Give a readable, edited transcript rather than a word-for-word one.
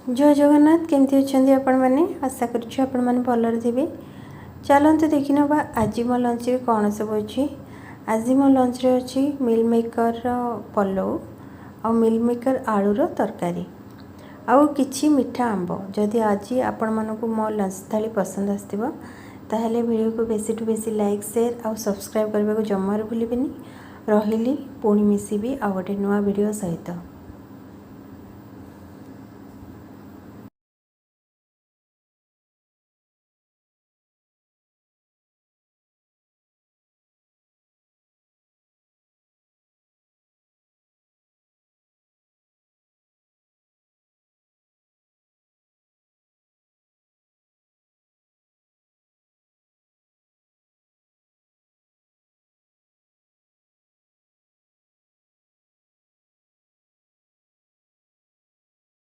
जय जगन्नाथ केमती अच्छे आपण मैंने आशा करूँ आपण मैंने भलरे थे। चलते देखी ना आज मो लंच रे कौन सब अच्छी। आज मो लंच रे अच्छी मिल मेकर पलौ आ मिल मेकर आलूर तरकारी आउ किछि मिठा आंब। जदि आज आपण मानक मो लंच थाली पसंद आसथिबो ताहेले वीडियो को बेसी टू बेसी लाइक शेयर आउ सब्सक्राइब करने को जमार भूलिबेनी। रहिली पुणी मिसिबी आ गोटे नुआ वीडियो सहित।